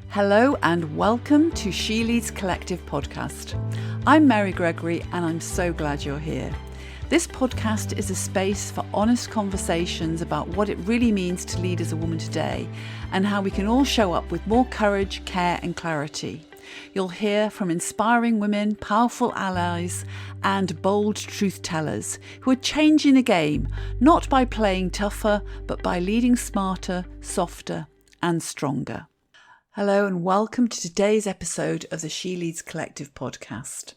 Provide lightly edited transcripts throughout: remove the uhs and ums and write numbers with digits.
Hello and welcome to She Leads Collective podcast. I'm Mary Gregory and I'm so glad you're here. This podcast is a space for honest conversations about what it really means to lead as a woman today and how we can all show up with more courage, care and clarity. You'll hear from inspiring women, powerful allies and bold truth tellers who are changing the game, not by playing tougher, but by leading smarter, softer and stronger. Hello and welcome to today's episode of the She Leads Collective podcast.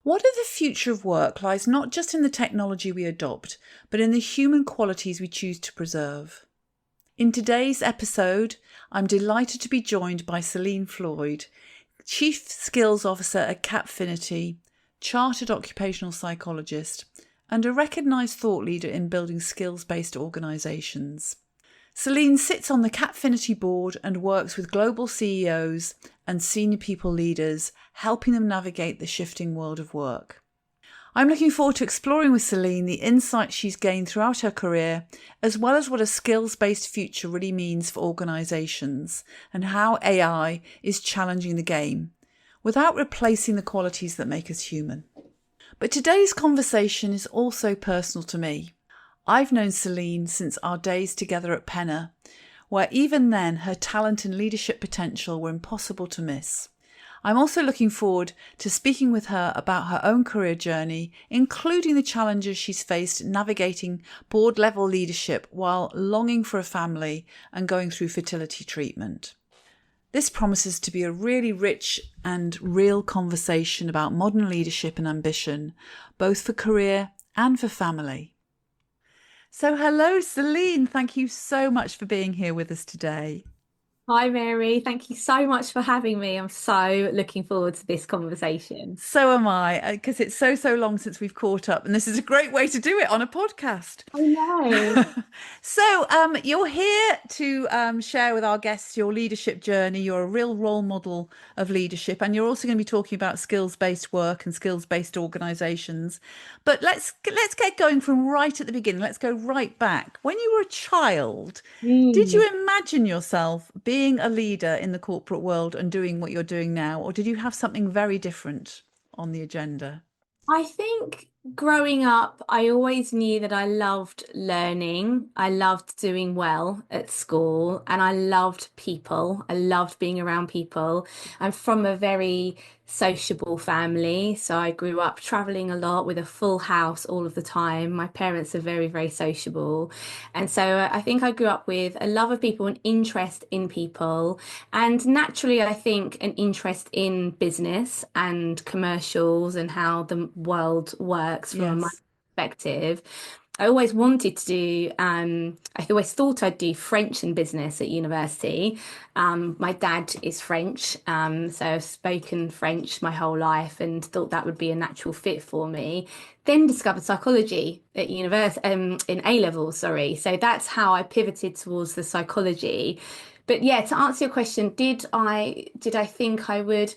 What if the future of work lies not just in the technology we adopt, but in the human qualities we choose to preserve? In today's episode, I'm delighted to be joined by Celine Floyd, Chief Skills Officer at Cappfinity, Chartered Occupational Psychologist, and a recognised thought leader in building skills-based organisations. Celine sits on the Cappfinity board and works with global CEOs and senior people leaders, helping them navigate the shifting world of work. I'm looking forward to exploring with Celine the insights she's gained throughout her career, as well as what a skills-based future really means for organisations and how AI is challenging the game, without replacing the qualities that make us human. But today's conversation is also personal to me. I've known Celine since our days together at Penna, where even then her talent and leadership potential were impossible to miss. I'm also looking forward to speaking with her about her own career journey, including the challenges she's faced navigating board-level leadership while longing for a family and going through fertility treatment. This promises to be a really rich and real conversation about modern leadership and ambition, both for career and for family. So hello, Celine. Thank you so much for being here with us today. Hi, Mary. Thank you so much for having me. I'm so looking forward to this conversation. So am I, because it's so long since we've caught up, and this is a great way to do it on a podcast. I know. So you're here to share with our guests your leadership journey. You're a real role model of leadership, and you're also going to be talking about skills-based work and skills-based organisations. But let's get going from right at the beginning. Let's go right back. When you were a child, did you imagine yourself being a leader in the corporate world and doing what you're doing now, or did you have something very different on the agenda? I think growing up, I always knew that I loved learning. I loved doing well at school and I loved people. I loved being around people. I'm from a very sociable family. So I grew up traveling a lot with a full house all of the time. My parents are very sociable. And so I think I grew up with a love of people, an interest in people, and naturally, I think an interest in business and commercials and how the world works from my perspective. I always wanted to do, I always thought I'd do French and business at university. My dad is French, so I've spoken French my whole life and thought that would be a natural fit for me. Then discovered psychology at university, in A level, sorry. So that's how I pivoted towards the psychology. But yeah, to answer your question, did I think I would?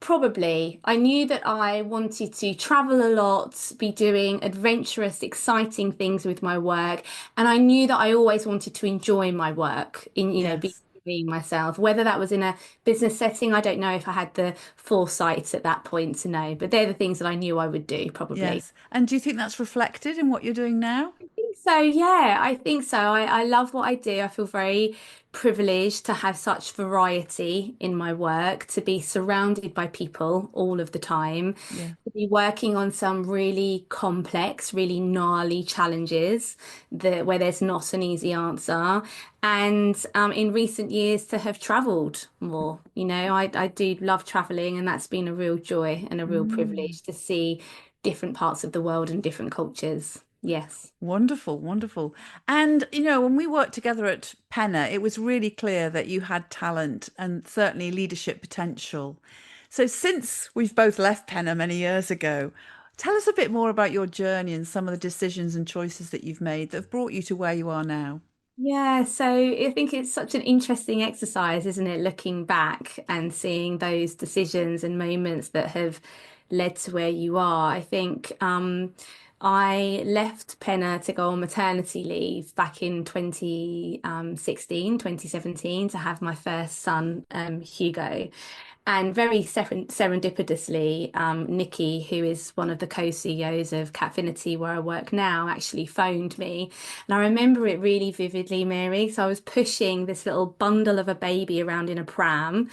Probably. I knew that I wanted to travel a lot, be doing adventurous, exciting things with my work. And I knew that I always wanted to enjoy my work being myself, whether that was in a business setting. I don't know if I had the foresight at that point to know, but they're the things that I knew I would do probably. Yes. And do you think that's reflected in what you're doing now? I think so, yeah, I think so. I love what I do. I feel very privileged to have such variety in my work, to be surrounded by people all of the time, to be working on some really complex, really gnarly challenges where there's not an easy answer. And in recent years to have travelled more. I do love travelling, and that's been a real joy and a real privilege to see different parts of the world and different cultures. Yes. Wonderful. And, when we worked together at Penna, it was really clear that you had talent and certainly leadership potential. So since we've both left Penna many years ago, tell us a bit more about your journey and some of the decisions and choices that you've made that have brought you to where you are now. Yeah, so I think it's such an interesting exercise, isn't it? Looking back and seeing those decisions and moments that have led to where you are. I think I left Penna to go on maternity leave back in 2016, 2017 to have my first son, Hugo. And very serendipitously, Nikki, who is one of the co-CEOs of Cappfinity, where I work now, actually phoned me. And I remember it really vividly, Mary. So I was pushing this little bundle of a baby around in a pram.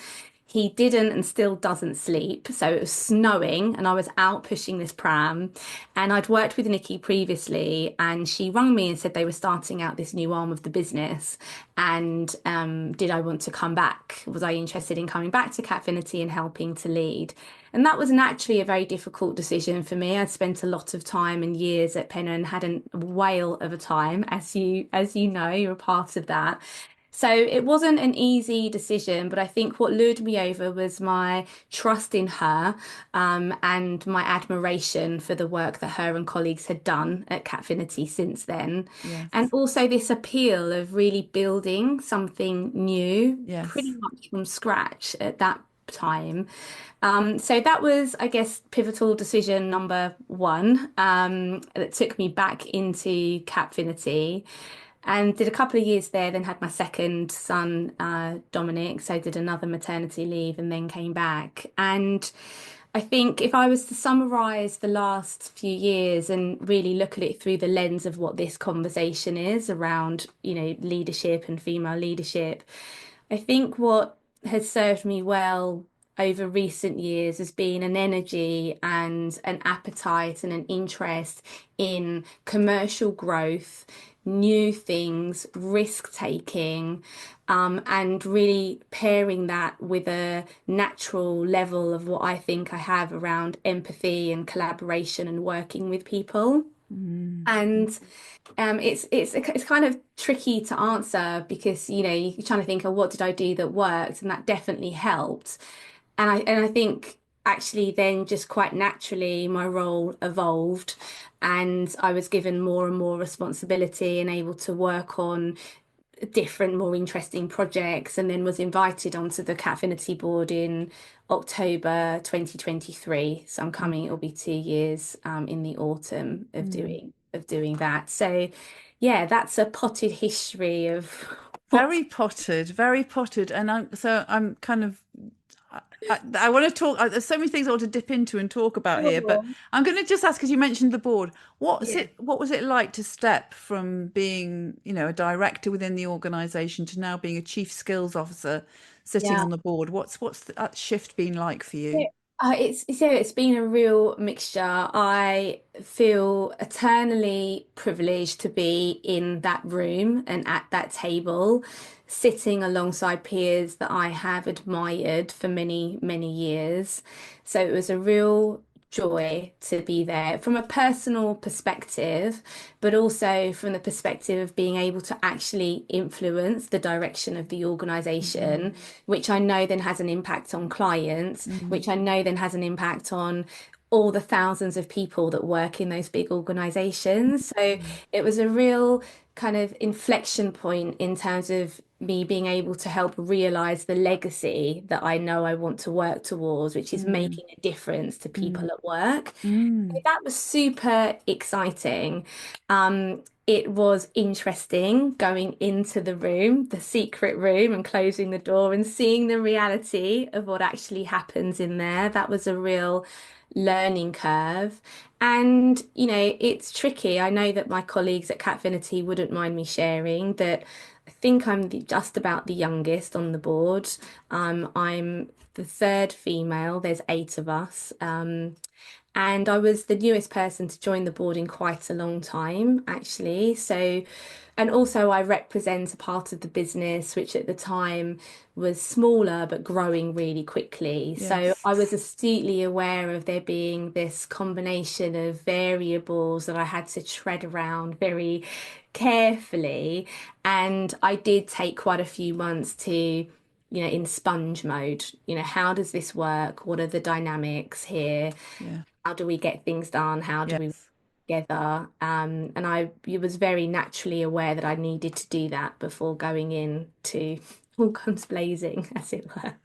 He didn't and still doesn't sleep. So it was snowing and I was out pushing this pram. And I'd worked with Nikki previously and she rang me and said they were starting out this new arm of the business. And did I want to come back? Was I interested in coming back to Cappfinity and helping to lead? And that was naturally a very difficult decision for me. I'd spent a lot of time and years at Penna and had a whale of a time, as you know, you're a part of that. So it wasn't an easy decision, but I think what lured me over was my trust in her, and my admiration for the work that her and colleagues had done at Cappfinity since then. And Yes. also this appeal of really building something new, pretty Yes. much from scratch at that time. So that was, I guess, pivotal decision number one, that took me back into Cappfinity and did a couple of years there, then had my second son, Dominic. So did another maternity leave and then came back. And I think if I was to summarize the last few years and really look at it through the lens of what this conversation is around, leadership and female leadership, I think what has served me well over recent years has been an energy and an appetite and an interest in commercial growth, new things, risk taking, and really pairing that with a natural level of what I think I have around empathy and collaboration and working with people. Mm. And it's kind of tricky to answer because you're trying to think, of what did I do that worked, and that definitely helped. And I think actually then just quite naturally my role evolved, and I was given more and more responsibility and able to work on different, more interesting projects, and then was invited onto the Cappfinity board in October 2023. So I'm coming, it'll be 2 years in the autumn of Mm. doing that. So yeah, that's a potted history of what. Very potted, very potted. And I'm kind of, I want to talk. There's so many things I want to dip into and talk about here, but Sure. I'm going to just ask, because you mentioned the board. Yeah. What was it like to step from being, a director within the organization to now being a chief skills officer sitting Yeah. on the board? What's that shift been like for Yeah, you? it's been a real mixture. I feel eternally privileged to be in that room and at that table, sitting alongside peers that I have admired for many, many years. So it was a real joy to be there from a personal perspective, but also from the perspective of being able to actually influence the direction of the organization, Mm. which I know then has an impact on clients, Mm. which I know then has an impact on all the thousands of people that work in those big organizations. So Mm. it was a real kind of inflection point in terms of me being able to help realize the legacy that I know I want to work towards, which is Mm. making a difference to Mm. people at work. So Mm. that was super exciting. It was interesting going into the room, the secret room, and closing the door and seeing the reality of what actually happens in there. That was a real learning curve. And, it's tricky. I know that my colleagues at Cappfinity wouldn't mind me sharing that I think I'm just about the youngest on the board. I'm the third female. There's 8 of us. And I was the newest person to join the board in quite a long time, actually. So, and also I represent a part of the business which at the time was smaller but growing really quickly. So Yes. I was astutely aware of there being this combination of variables that I had to tread around very carefully. And I did take quite a few months to, in sponge mode, how does this work? What are the dynamics here? Yeah. How do we get things done? How do we work Yes. together? And I was very naturally aware that I needed to do that before going in to all guns blazing, as it were.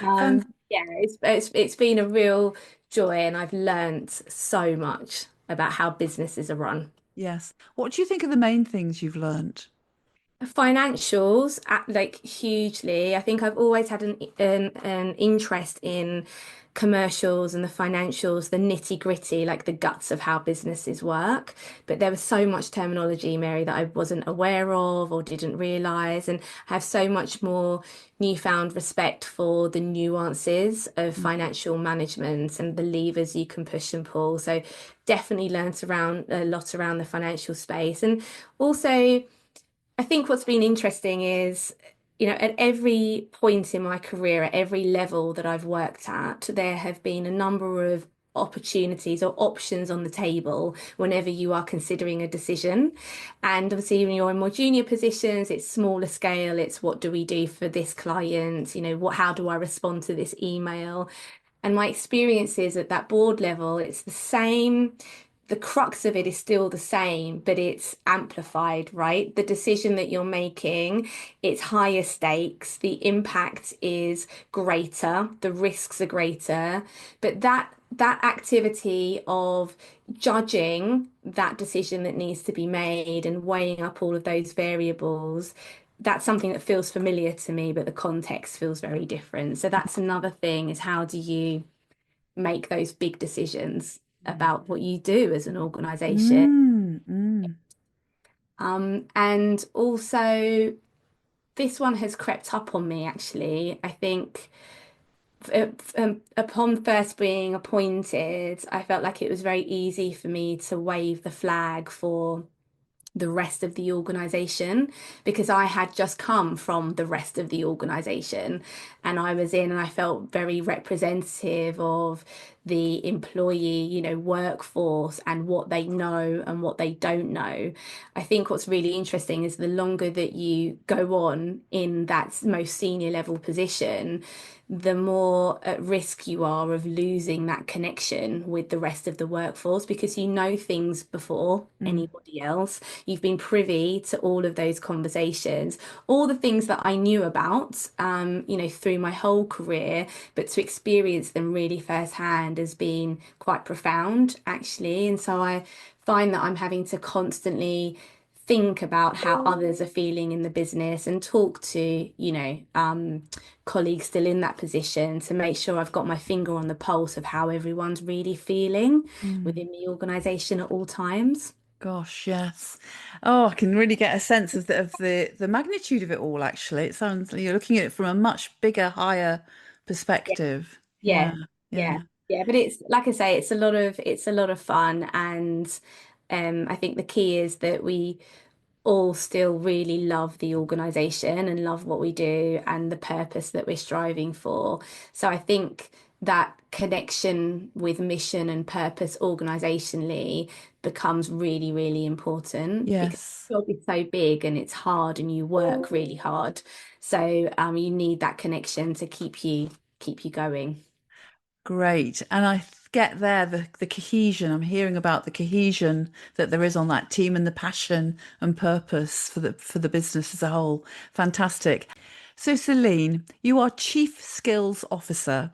And Yeah, it's been a real joy, and I've learnt so much. about how businesses are run. Yes. What do you think are the main things you've learnt? Financials, like hugely. I think I've always had an interest in commercials and the financials, the nitty gritty, like the guts of how businesses work. But there was so much terminology, Mary, that I wasn't aware of or didn't realize, and have so much more newfound respect for the nuances of Mm. financial management and the levers you can push and pull. So definitely learnt around a lot around the financial space. And also, I think what's been interesting is, at every point in my career, at every level that I've worked at, there have been a number of opportunities or options on the table whenever you are considering a decision. And obviously, when you're in more junior positions, it's smaller scale. It's what do we do for this client? How do I respond to this email? And my experience is at that board level, it's the same. The crux of it is still the same, but it's amplified, right? The decision that you're making, it's higher stakes, the impact is greater, the risks are greater, but that activity of judging that decision that needs to be made and weighing up all of those variables, that's something that feels familiar to me, but the context feels very different. So that's another thing, is how do you make those big decisions about what you do as an organization? Mm, mm. And also, this one has crept up on me actually. I think upon first being appointed, I felt like it was very easy for me to wave the flag for the rest of the organization, because I had just come from the rest of the organization, and I was in and I felt very representative of the employee, workforce, and what they know and what they don't know. I think what's really interesting is the longer that you go on in that most senior level position, the more at risk you are of losing that connection with the rest of the workforce, because you know things before Mm. anybody else. You've been privy to all of those conversations, all the things that I knew about, through my whole career, but to experience them really firsthand has been quite profound, actually. And so I find that I'm having to constantly think about how others are feeling in the business and talk to, colleagues still in that position to make sure I've got my finger on the pulse of how everyone's really feeling Mm. within the organization at all times. Gosh, yes. Oh, I can really get a sense of the magnitude of it all, actually. It sounds like you're looking at it from a much bigger, higher perspective. Yeah, Yeah, yeah, yeah. yeah. But it's like I say, it's a lot of fun, and I think the key is that we all still really love the organization and love what we do and the purpose that we're striving for. So I think that connection with mission and purpose organizationally becomes really, really important, because Yes. the job is so big and it's hard and you work really hard. So you need that connection to keep you going. Great. And I get there the cohesion. I'm hearing about the cohesion that there is on that team and the passion and purpose for the business as a whole. Fantastic. So Celine, you are Chief Skills Officer,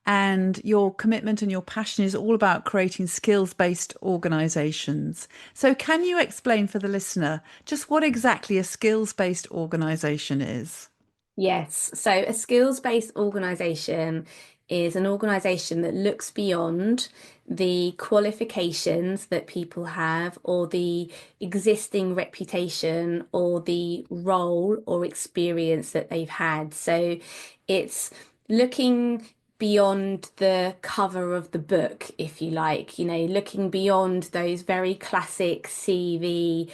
and your commitment and your passion is all about creating skills-based organizations. So can you explain for the listener just what exactly a skills-based organization is? Yes. So a skills-based organization is an organization that looks beyond the qualifications that people have, or the existing reputation, or the role or experience that they've had. So it's looking beyond the cover of the book, if you like, looking beyond those very classic CV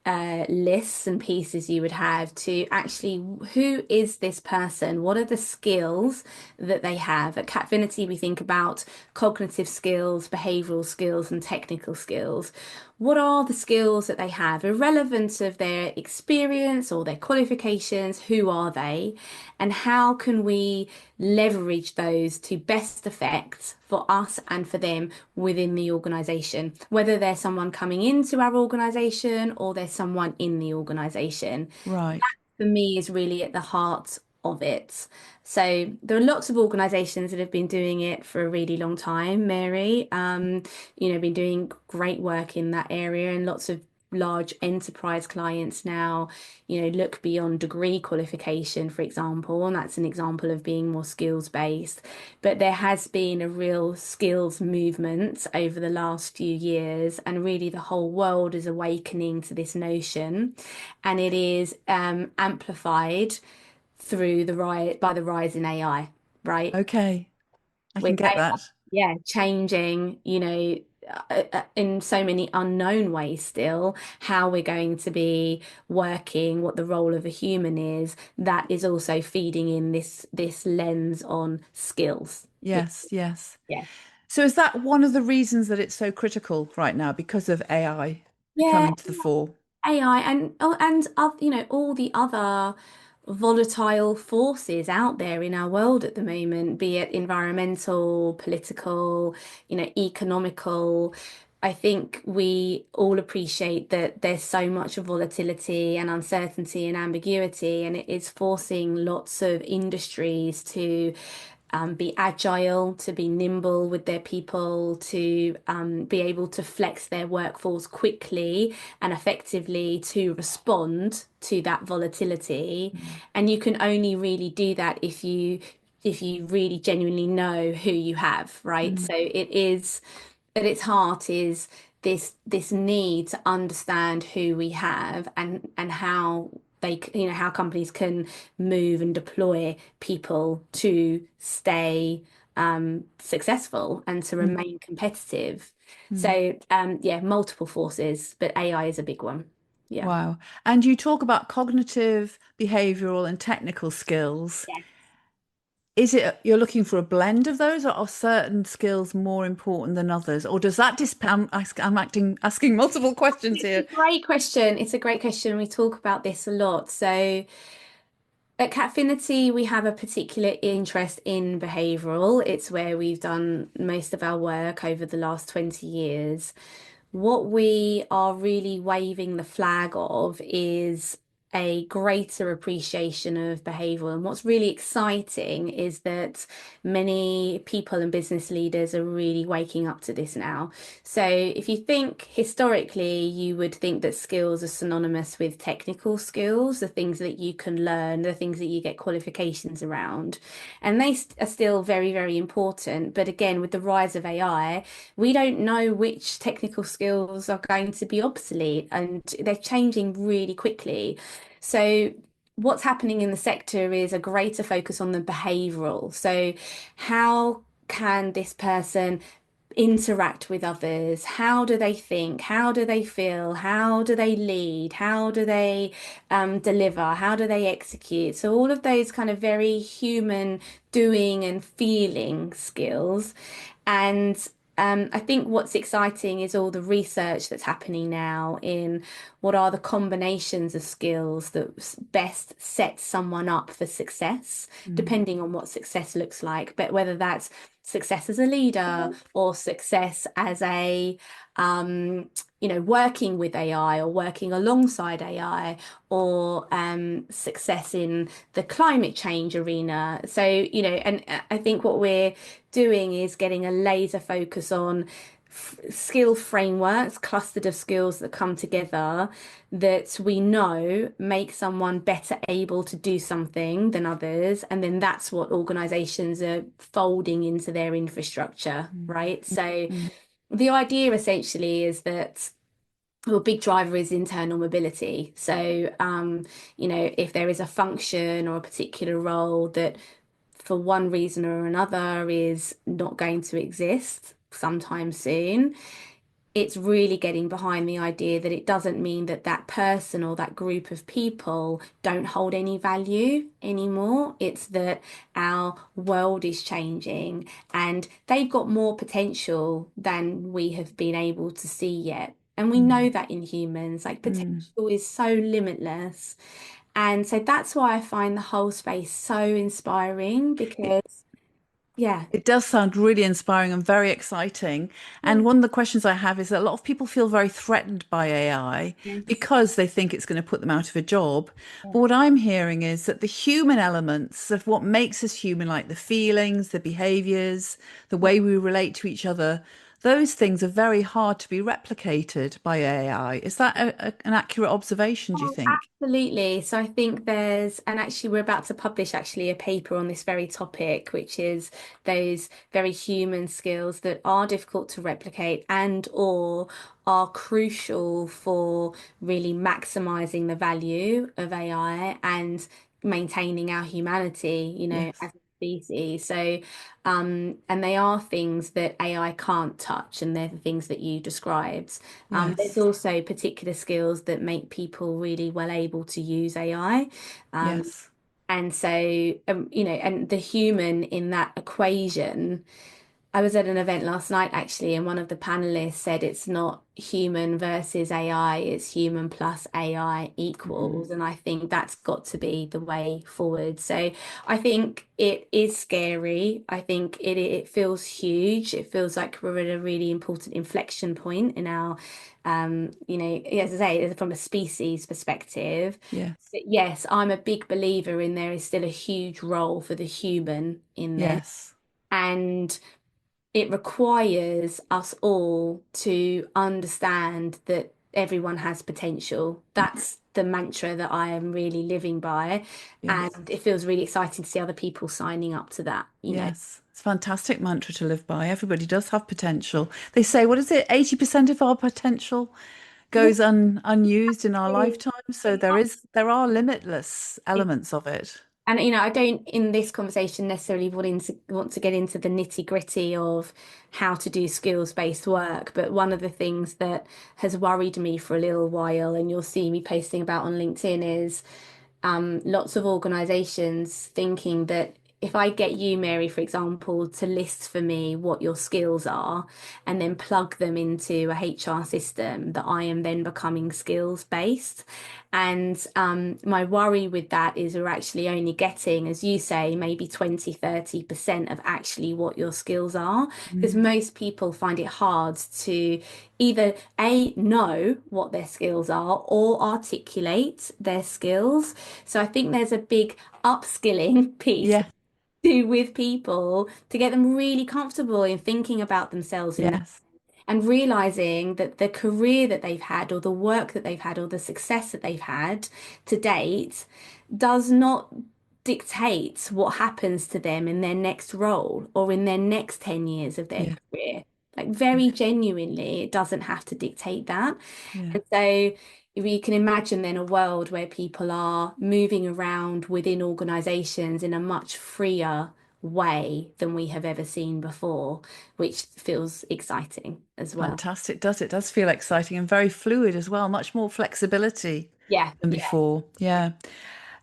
lists and pieces you would have, to actually, who is this person? What are the skills that they have? At Cappfinity, we think about cognitive skills, behavioral skills, and technical skills. What are the skills that they have, irrelevant of their experience or their qualifications? Who are they? And how can we leverage those to best effect for us and for them within the organization, whether they're someone coming into our organization or there's someone in the organization? Right. For me, is really at the heart of it. So there are lots of organizations that have been doing it for a really long time, Mary. Been doing great work in that area, and lots of large enterprise clients now, look beyond degree qualification, for example, and that's an example of being more skills based. But there has been a real skills movement over the last few years, and really the whole world is awakening to this notion, and it is amplified through the rise in AI, right? Okay, I can With get AI, that. yeah, changing, in so many unknown ways still, how we're going to be working, what the role of a human is, that is also feeding in this lens on skills. Yeah, Yes, yes. yeah. So is that one of the reasons that it's so critical right now because of AI Yeah, coming to the fore? AI and all the other volatile forces out there in our world at the moment, be it environmental, political, economical. I think we all appreciate that there's so much volatility and uncertainty and ambiguity, and it is forcing lots of industries to be agile, to be nimble with their people, to be able to flex their workforce quickly and effectively to respond to that volatility. Mm. And you can only really do that if you really genuinely know who you have, right? Mm. So it is at its heart is this need to understand who we have and how how companies can move and deploy people to stay successful and to Mm. remain competitive. Mm. So yeah, multiple forces, but AI is a big one. Yeah. Wow. And you talk about cognitive, behavioral, and technical skills. Yeah. Is it you're looking for a blend of those, or are certain skills more important than others? Or does that I'm asking multiple questions It's here. a great question. It's a great question. We talk about this a lot. So at Cappfinity, we have a particular interest in behavioural. It's where we've done most of our work over the last 20 years. What we are really waving the flag of is a greater appreciation of behavioural. And what's really exciting is that many people and business leaders are really waking up to this now. So if you think historically, you would think that skills are synonymous with technical skills, the things that you can learn, the things that you get qualifications around. And they are still very, very important. But again, with the rise of AI, we don't know which technical skills are going to be obsolete, and they're changing really quickly. So what's happening in the sector is a greater focus on the behavioral. So how can this person interact with others? How do they think? How do they feel? How do they lead? How do they deliver? How do they execute? So all of those kind of very human doing and feeling skills. And I think what's exciting is all the research that's happening now in what are the combinations of skills that best set someone up for success, Mm. depending on what success looks like. But whether that's success as a leader or success as a working with AI or working alongside AI, or success in the climate change arena. So, and I think what we're doing is getting a laser focus on skill frameworks, clustered of skills that come together that we know make someone better able to do something than others. And then that's what organizations are folding into their infrastructure, Mm. right? So Mm. the idea essentially is that well, a big driver is internal mobility. So, if there is a function or a particular role that for one reason or another is not going to exist sometime soon, it's really getting behind the idea that it doesn't mean that that person or that group of people don't hold any value anymore. It's that our world is changing and they've got more potential than we have been able to see yet. And we know Mm. that in humans, like Mm. potential is so limitless. And so that's why I find the whole space so inspiring It, because, Yeah. It does sound really inspiring and very exciting. Yeah. And one of the questions I have is that a lot of people feel very threatened by AI Yes. because they think it's going to put them out of a job. Yeah. But what I'm hearing is that the human elements of what makes us human, like the feelings, the behaviors, the way we relate to each other, those things are very hard to be replicated by AI. Is that an accurate observation, do you Oh, think? absolutely. So I think and actually we're about to publish actually a paper on this very topic, which is those very human skills that are difficult to replicate and or are crucial for really maximizing the value of AI and maintaining our humanity, Yes. as a species. So, and they are things that AI can't touch, and they're the things that you described. There's Yes. also particular skills that make people really well able to use AI. Um, Yes. and so, and the human in that equation. I was at an event last night actually, and one of the panelists said it's not human versus AI, it's human plus AI Mhm. equals. And I think that's got to be the way forward. So I think it is scary. I think it feels huge. It feels like we're at a really important inflection point in our, as I say, from a species perspective. Yes. But yes, I'm a big believer in there is still a huge role for the human in this. Yes. And it requires us all to understand that everyone has potential. That's the mantra that I am really living by. Yes. And it feels really exciting to see other people signing up to that. Yes, it's a fantastic mantra to live by. Everybody does have potential. They say, what is it? 80% of our potential Yeah, goes unused in our lifetime. So exactly. there are limitless elements of it. And I don't in this conversation necessarily want to get into the nitty-gritty of how to do skills-based work, but one of the things that has worried me for a little while, and you'll see me posting about on LinkedIn, is lots of organizations thinking that if I get you, Mary, for example, to list for me what your skills are and then plug them into a HR system, that I am then becoming skills based. And my worry with that is we're actually only getting, as you say, maybe 20, 30% of actually what your skills are. Because Mm. most people find it hard to either know what their skills are or articulate their skills. So I think there's a big upskilling piece Yeah, to do with people to get them really comfortable in thinking about themselves in that yes, and realizing that the career that they've had or the work that they've had or the success that they've had to date does not dictate what happens to them in their next role or in their next 10 years of their yeah, career. Like yeah, very genuinely, it doesn't have to dictate that. yeah. And so if you can imagine then a world where people are moving around within organizations in a much freer way than we have ever seen before, which feels exciting as well. Fantastic, does it? Does feel exciting and very fluid as well, much more flexibility Yeah, than yeah, before. Yeah.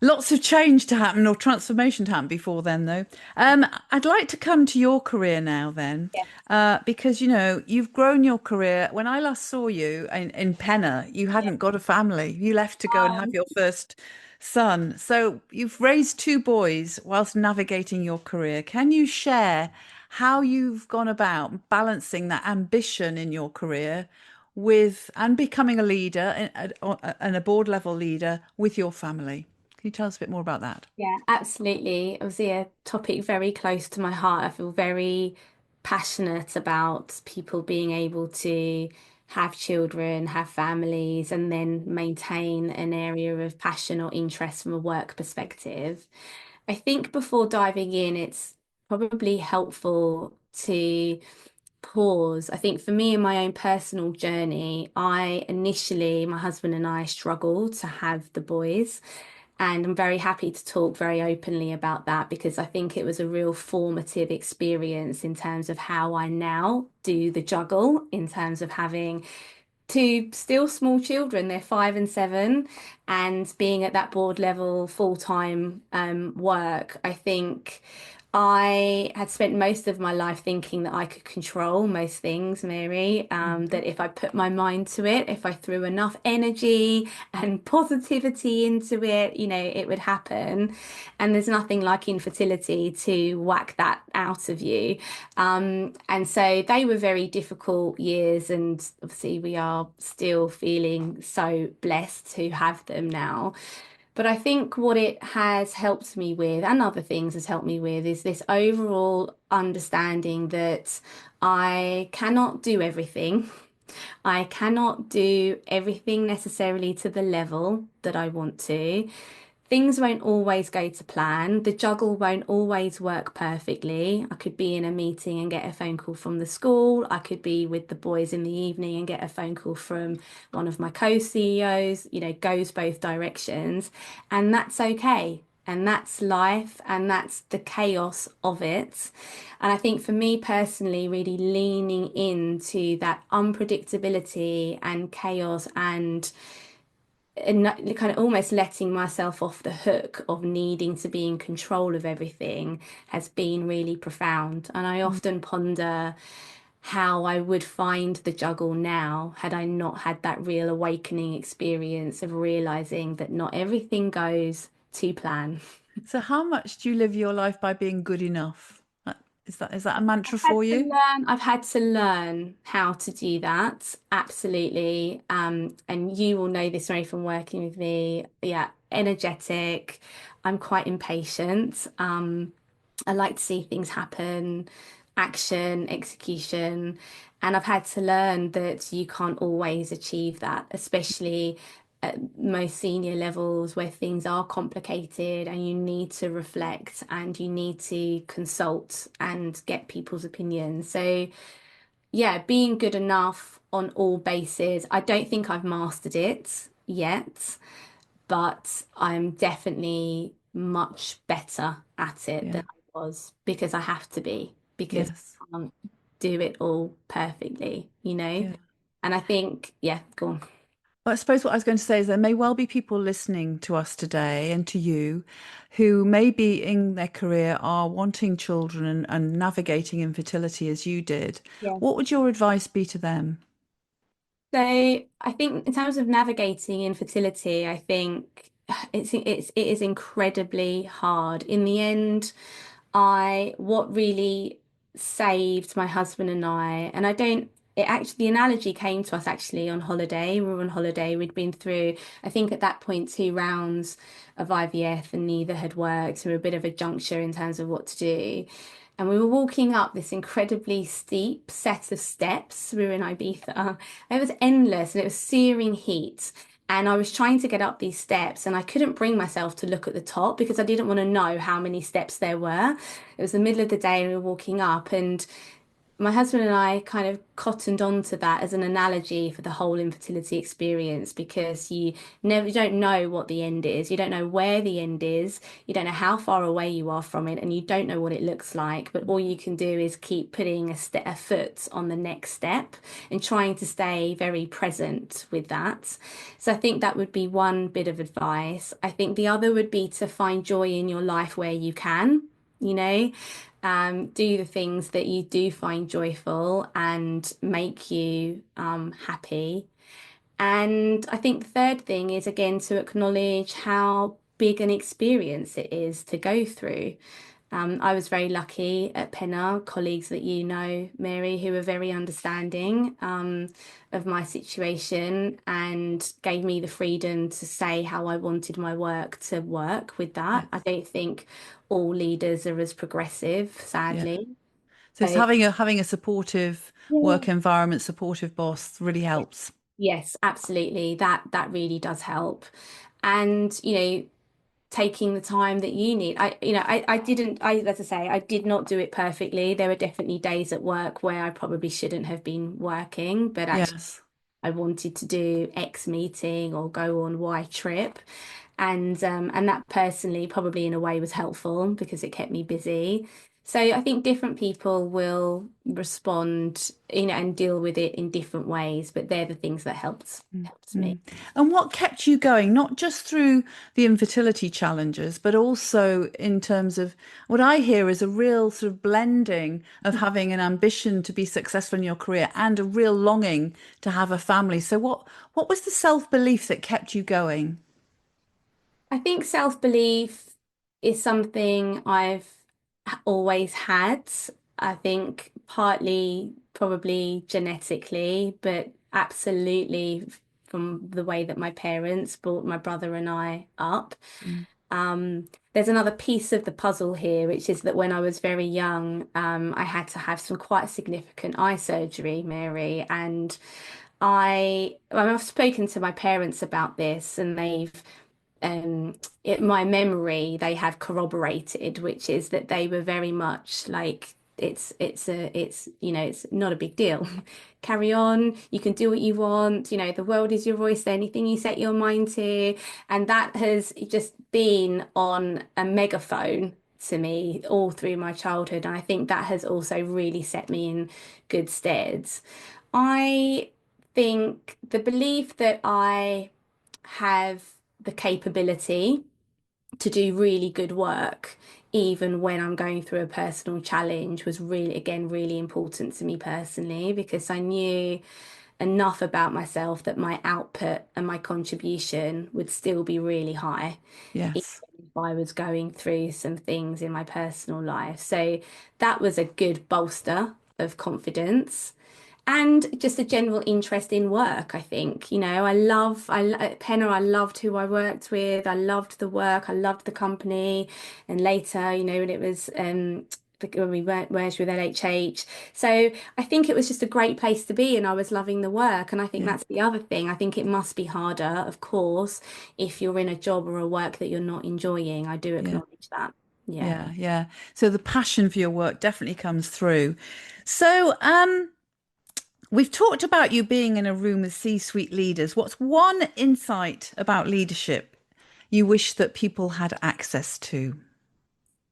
Lots of change to happen or transformation to happen before then, though. I'd like to come to your career now, then, yeah. because you've grown your career. When I last saw you in Penna, you Yeah. hadn't got a family. You left to go and have Um, your first son. So you've raised two boys whilst navigating your career. Can you share how you've gone about balancing that ambition in your career with and becoming a leader and a board level leader with your family? Can you tell us a bit more about that? yeah, absolutely. Obviously, a topic very close to my heart. I feel very passionate about people being able to have children, have families, and then maintain an area of passion or interest from a work perspective. I think before diving in, it's probably helpful to pause. I think for me in my own personal journey, my husband and I struggled to have the boys. And I'm very happy to talk very openly about that because I think it was a real formative experience in terms of how I now do the juggle in terms of having two still small children. They're 5 and 7, and being at that board level full time work. I think I had spent most of my life thinking that I could control most things, Mary, Mhm. that if I put my mind to it, if I threw enough energy and positivity into it, it would happen. And there's nothing like infertility to whack that out of you. And so they were very difficult years, and obviously we are still feeling so blessed to have them now. But I think what it has helped me with, and other things has helped me with, is this overall understanding that I cannot do everything. I cannot do everything necessarily to the level that I want to. Things won't always go to plan. The juggle won't always work perfectly. I could be in a meeting and get a phone call from the school. I could be with the boys in the evening and get a phone call from one of my co-CEOs, goes both directions. And that's okay. And that's life, and that's the chaos of it. And I think for me personally, really leaning into that unpredictability and chaos and kind of almost letting myself off the hook of needing to be in control of everything has been really profound. And I Mm. often ponder how I would find the juggle now had I not had that real awakening experience of realizing that not everything goes to plan. So how much do you live your life by being good enough? Is that a mantra Had for to you? learn, I've had to learn how to do that. Absolutely. And you will know this, Ray, from working with me. Yeah, energetic. I'm quite impatient. I like to see things happen, action, execution. And I've had to learn that you can't always achieve that, especially at most senior levels where things are complicated and you need to reflect and you need to consult and get people's opinions. So, yeah, being good enough on all bases. I don't think I've mastered it yet, but I'm definitely much better at it than Yeah. I was because I have to be, because Yes. I can't do it all perfectly, you know? Yeah. And I think, yeah, go on. Well, I suppose what I was going to say is there may well be people listening to us today and to you who maybe in their career are wanting children and navigating infertility as you did. Yeah. What would your advice be to them? So I think in terms of navigating infertility, I think it is incredibly hard. In the end, what really saved my husband and and I don't it actually the analogy came to us actually on holiday. We were on holiday. We'd been through, I think at that point, 2 rounds of IVF and neither had worked. So we were a bit of a juncture in terms of what to do. And we were walking up this incredibly steep set of steps. We were in Ibiza. It was endless and it was searing heat. And I was trying to get up these steps and I couldn't bring myself to look at the top because I didn't want to know how many steps there were. It was the middle of the day and we were walking up, and my husband and I kind of cottoned on to that as an analogy for the whole infertility experience, because you don't know what the end is. You don't know where the end is. You don't know how far away you are from it, and you don't know what it looks like. But all you can do is keep putting a foot on the next step and trying to stay very present with that. So I think that would be one bit of advice. I think the other would be to find joy in your life where you can. You know, do the things that you do find joyful and make you happy. And I think the third thing is again to acknowledge how big an experience it is to go through. I was very lucky at Penna, colleagues that you know, Mary, who were very understanding of my situation and gave me the freedom to say how I wanted my work to work with that. I Yes. don't think all leaders are as progressive, Yeah. sadly. So it's So, having a supportive yeah. work environment, supportive boss really helps. Yes, absolutely. That really does help. And, taking the time that you need. I didn't, as I say, I did not do it perfectly. There were definitely days at work where I probably shouldn't have been working, but actually Yes. I wanted to do X meeting or go on Y trip. And that personally probably in a way was helpful because it kept me busy. So I think different people will respond, and deal with it in different ways, but they're the things that helped me. Mm. And what kept you going, not just through the infertility challenges, but also in terms of what I hear is a real sort of blending of having an ambition to be successful in your career and a real longing to have a family. So what was the self-belief that kept you going? I think self-belief is something I've always had. I think partly probably genetically, but absolutely from the way that my parents brought my brother and I up. Mm. There's another piece of the puzzle here, which is that when I was very young, I had to have some quite significant eye surgery, Mary, and I've spoken to my parents about this, and um, my memory they have corroborated, which is that they were very much like it's not a big deal. Carry on, you can do what you want, the world is your voice, anything you set your mind to. And that has just been on a megaphone to me all through my childhood. And I think that has also really set me in good stead. I think the belief that I have the capability to do really good work, even when I'm going through a personal challenge, was really, again, really important to me personally, because I knew enough about myself that my output and my contribution would still be really high, even Yes. if I was going through some things in my personal life. So that was a good bolster of confidence. And just a general interest in work, I think. At Penna, I loved who I worked with. I loved the work. I loved the company. And later, when it was when we merged with LHH. So I think it was just a great place to be, and I was loving the work. And I think Yeah. that's the other thing. I think it must be harder, of course, if you're in a job or a work that you're not enjoying. I do Yeah. acknowledge that. Yeah. Yeah. Yeah. So the passion for your work definitely comes through. So, we've talked about you being in a room with C-suite leaders. What's one insight about leadership you wish that people had access to?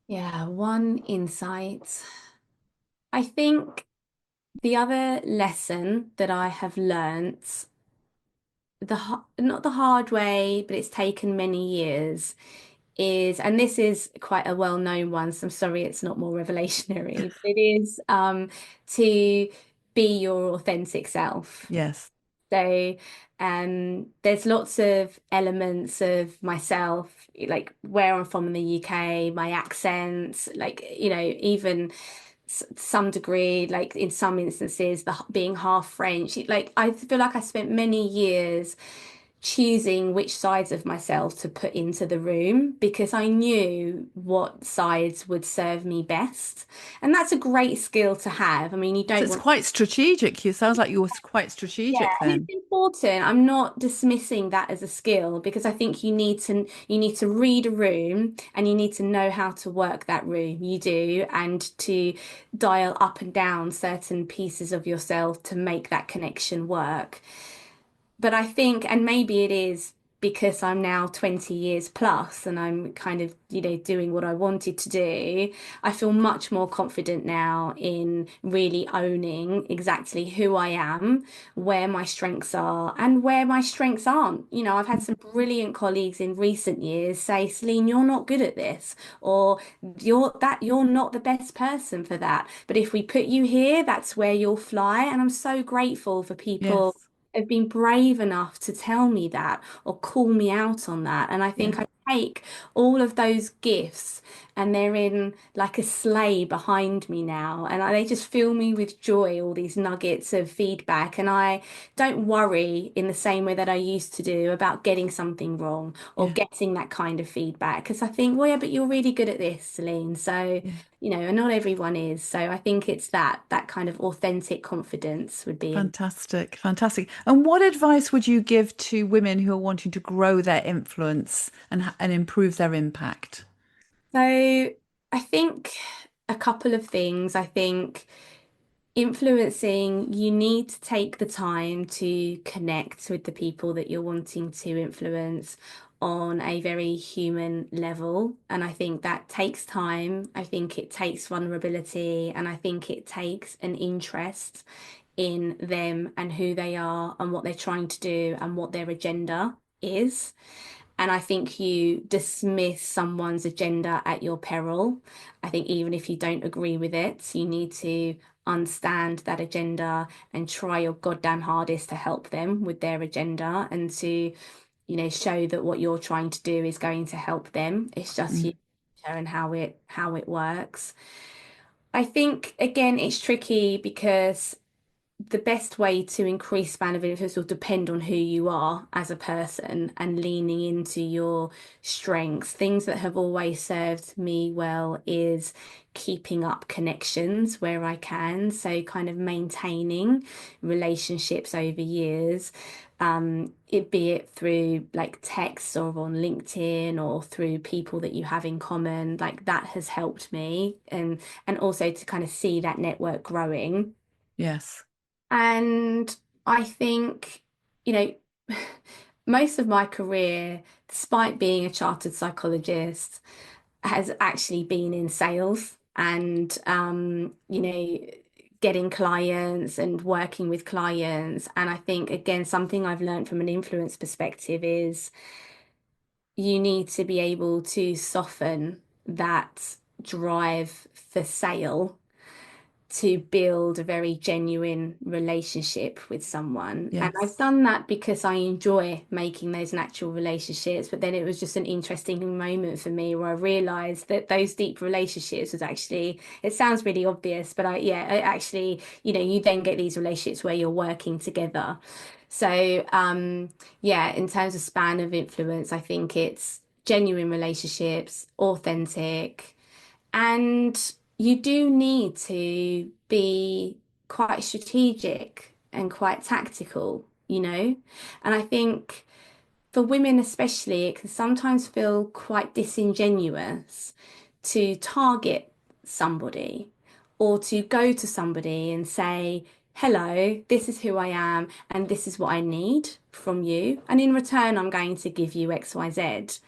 Yeah, one insight. I think the other lesson that I have learnt, not the hard way, but it's taken many years, and this is quite a well-known one, so I'm sorry it's not more revelationary, but it is to be your authentic self. Yes. So there's lots of elements of myself, like where I'm from in the UK, my accent, like, even some degree, like in some instances, the being half French. Like I feel like I spent many years choosing which sides of myself to put into the room because I knew what sides would serve me best. And that's a great skill to have. I mean, you So don't it's want. quite strategic. It sounds like you were quite Yeah, strategic and it's then. important. I'm not dismissing that as a skill because I think you need to read a room and you need to know how to work that room. You do, and to dial up and down certain pieces of yourself to make that connection work. But I think, and maybe it is because I'm now 20 years plus and I'm kind of, doing what I wanted to do, I feel much more confident now in really owning exactly who I am, where my strengths are, and where my strengths aren't. I've had some brilliant colleagues in recent years say, Celine, you're not good at this, or you're not the best person for that. But if we put you here, that's where you'll fly. And I'm so grateful for people Yes. have been brave enough to tell me that or call me out on that. And I Yeah. think I take all of those gifts and they're in like a sleigh behind me now. And they just fill me with joy, all these nuggets of feedback. And I don't worry in the same way that I used to do about getting something wrong or Yeah. getting that kind of feedback. Because I think, well, yeah, but you're really good at this, Celine. So, Yeah. and not everyone is. So I think it's that kind of authentic confidence would be. Fantastic. Fantastic. And what advice would you give to women who are wanting to grow their influence and improve their impact? So I think a couple of things. I think influencing, you need to take the time to connect with the people that you're wanting to influence. on a very human level. And I think that takes time. I think it takes vulnerability, and I think it takes an interest in them and who they are and what they're trying to do and what their agenda is. And I think you dismiss someone's agenda at your peril. I think even if you don't agree with it, you need to understand that agenda and try your goddamn hardest to help them with their agenda and to, show that what you're trying to do is going to help them. It's just you Mm. and how it works. I think again it's tricky because the best way to increase span of influence will depend on who you are as a person and leaning into your strengths. Things that have always served me well is keeping up connections where I can. So kind of maintaining relationships over years. It be it through like texts or on LinkedIn or through people that you have in common, like that has helped me and also to kind of see that network growing. Yes. And I think, you know, most of my career, despite being a chartered psychologist, has actually been in sales and, getting clients and working with clients. And I think, again, something I've learned from an influence perspective is you need to be able to soften that drive for sale to build a very genuine relationship with someone. And I've Yes. done that because I enjoy making those natural relationships. But then it was just an interesting moment for me where I realized that those deep relationships was actually, it sounds really obvious, but I actually, you then get these relationships where you're working together. So, yeah, in terms of span of influence, I think it's genuine relationships, authentic. And you do need to be quite strategic and quite tactical, you know? And I think for women especially, it can sometimes feel quite disingenuous to target somebody or to go to somebody and say, hello, this is who I am, and this is what I need from you. And in return, I'm going to give you XYZ.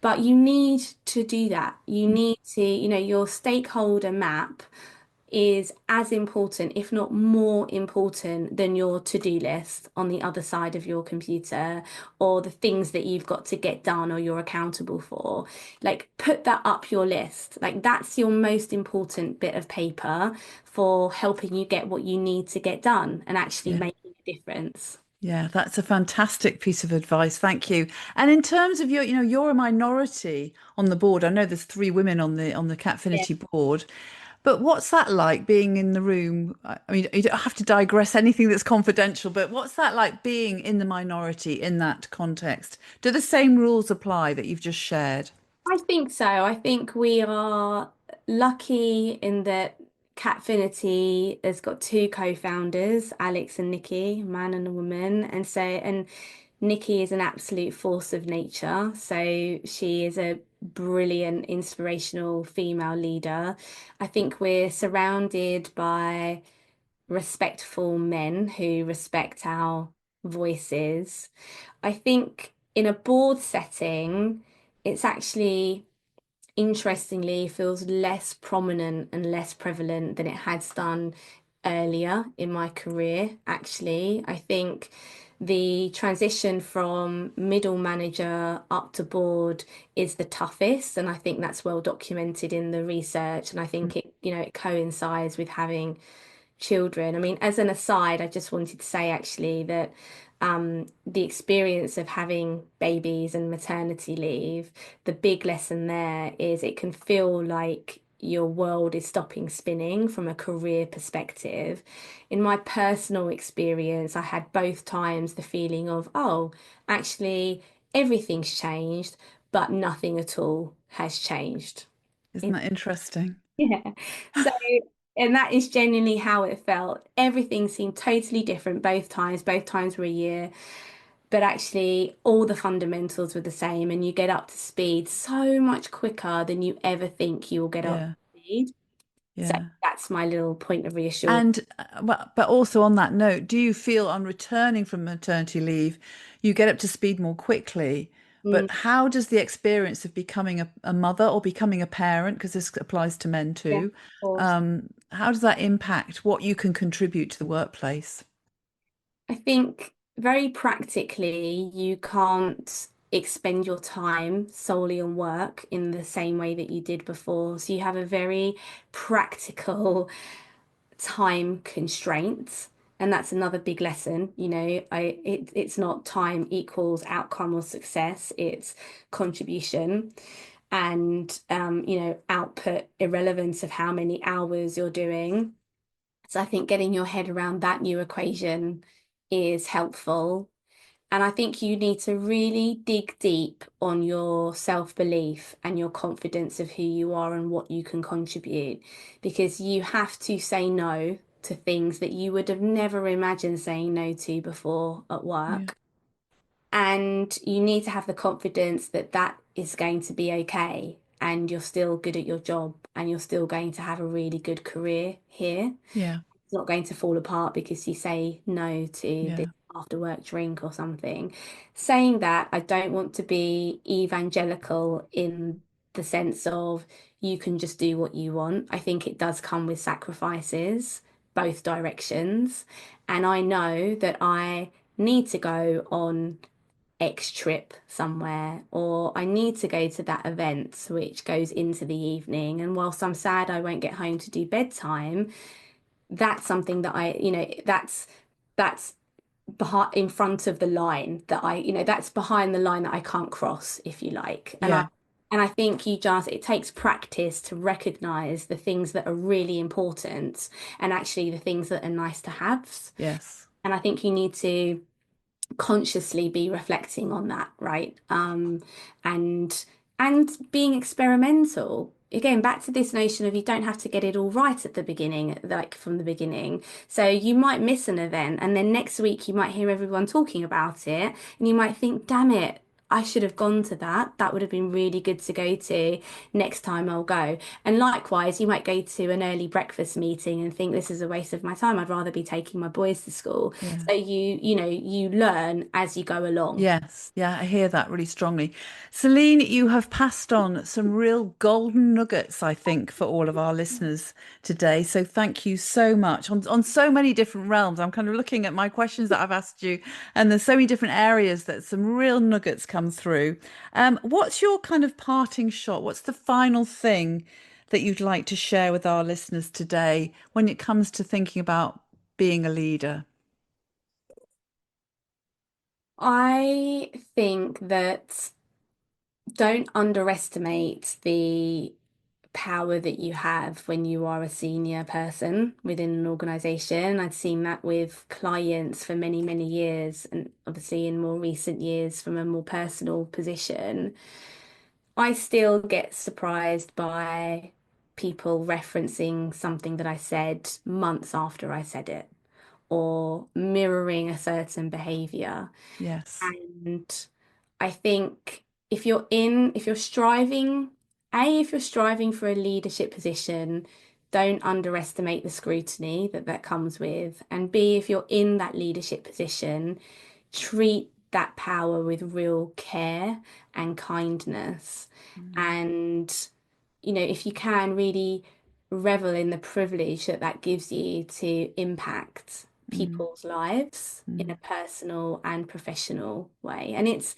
But you need to do that. You need to, your stakeholder map is as important, if not more important, than your to-do list on the other side of your computer or the things that you've got to get done or you're accountable for. Like, put that up your list. Like, that's your most important bit of paper for helping you get what you need to get done and actually Yeah. making a difference. Yeah, that's a fantastic piece of advice. Thank you. And in terms of you're a minority on the board. I know there's three women on the Yeah. Cappfinity board, but what's that like being in the room? I mean, you don't have to digress anything that's confidential, but what's that like being in the minority in that context? Do the same rules apply that you've just shared? I think so. I think we are lucky in that Cappfinity has got two co-founders, Alex and Nikki, a man and a woman. And Nikki is an absolute force of nature. So she is a brilliant, inspirational female leader. I think we're surrounded by respectful men who respect our voices. I think in a board setting, it's actually interestingly feels less prominent and less prevalent than it has done earlier in my career, actually. I think the transition from middle manager up to board is the toughest, and I think that's well documented in the research. And I think it coincides with having children. I mean, as an aside, I just wanted to say actually that the experience of having babies and maternity leave, the big lesson there is it can feel like your world is stopping spinning from a career perspective. In my personal experience, I had both times the feeling of, oh, actually, everything's changed, but nothing at all has changed. Isn't that interesting? Yeah. So, and that is genuinely how it felt. Everything seemed totally different both times. Both times were a year, but actually all the fundamentals were the same, and you get up to speed so much quicker than you ever think you will get up Yeah, to speed. So yeah. that's my little point of reassurance. And but also on that note, do you feel on returning from maternity leave, you get up to speed more quickly? But how does the experience of becoming a mother or becoming a parent, because this applies to men Yeah, of too, course. how does that impact what you can contribute to the workplace? I think very practically, you can't expend your time solely on work in the same way that you did before. So you have a very practical time constraint. And that's another big lesson, it's not time equals outcome or success, it's contribution and output irrelevance of how many hours you're doing. So I think getting your head around that new equation is helpful. And I think you need to really dig deep on your self-belief and your confidence of who you are and what you can contribute, because you have to say no to things that you would have never imagined saying no to before at Yeah, work. And you need to have the confidence that that is going to be okay. And you're still good at your job and you're still going to have a really good career here. yeah, It's not going to fall apart because you say no to this yeah, after work drink or something. Saying that, I don't want to be evangelical in the sense of you can just do what you want. I think it does come with sacrifices, both directions. And I know that I need to go on X trip somewhere, or I need to go to that event which goes into the evening. And whilst I'm sad I won't get home to do bedtime, that's something that that's behind in front of the line that that's behind the line that I can't cross, if you like. yeah, And I think it takes practice to recognize the things that are really important and actually the things that are nice to have. yes, And I think you need to consciously be reflecting on that, right? And being experimental. Again, back to this notion of you don't have to get it all right at the beginning, like from the beginning. So you might miss an event, and then next week you might hear everyone talking about it, and you might think, damn it, I should have gone to that. That would have been really good to go to. Next time I'll go. And likewise, you might go to an early breakfast meeting and think this is a waste of my time. I'd rather be taking my boys to school. yeah. So you learn as you go along. Yes, yeah, I hear that really strongly. Celine, you have passed on some real golden nuggets, I think, for all of our listeners today. So thank you so much on so many different realms. I'm kind of looking at my questions that I've asked you, and there's so many different areas that some real nuggets come through. What's your kind of parting shot? What's the final thing that you'd like to share with our listeners today when it comes to thinking about being a leader? I think that don't underestimate the power that you have when you are a senior person within an organization. I'd seen that with clients for many, many years, and obviously in more recent years from a more personal position. I still get surprised by people referencing something that I said months after I said it, or mirroring a certain behavior. Yes. And I think if you're striving, if you're striving for a leadership position, don't underestimate the scrutiny that that comes with. And B, if you're in that leadership position, treat that power with real care and kindness. Mm, And, if you can really revel in the privilege that that gives you to impact mm, people's lives in mm, a personal and professional way. And it's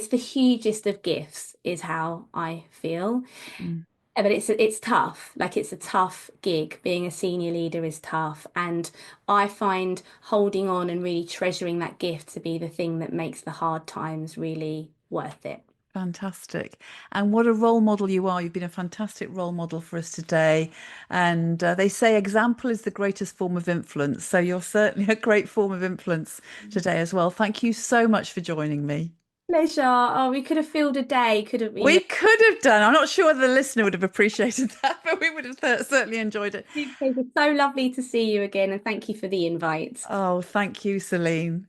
the hugest of gifts, is how I feel. mm. But it's tough. Like it's a tough gig. Being a senior leader is tough. And I find holding on and really treasuring that gift to be the thing that makes the hard times really worth it. Fantastic. And what a role model you are. You've been a fantastic role model for us today. And they say example is the greatest form of influence. So you're certainly a great form of influence today as well. Thank you so much for joining me. Pleasure. Oh, we could have filled a day, couldn't we? We could have done. I'm not sure whether the listener would have appreciated that, but we would have certainly enjoyed it. It's so lovely to see you again, and thank you for the invite. Oh, thank you, Celine.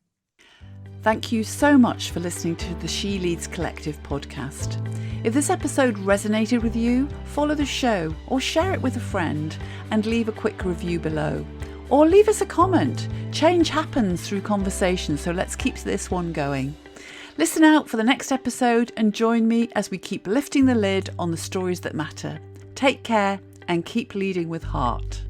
Thank you so much for listening to the She Leads Collective podcast. If this episode resonated with you, follow the show or share it with a friend and leave a quick review below. Or leave us a comment. Change happens through conversation, so let's keep this one going. Listen out for the next episode and join me as we keep lifting the lid on the stories that matter. Take care and keep leading with heart.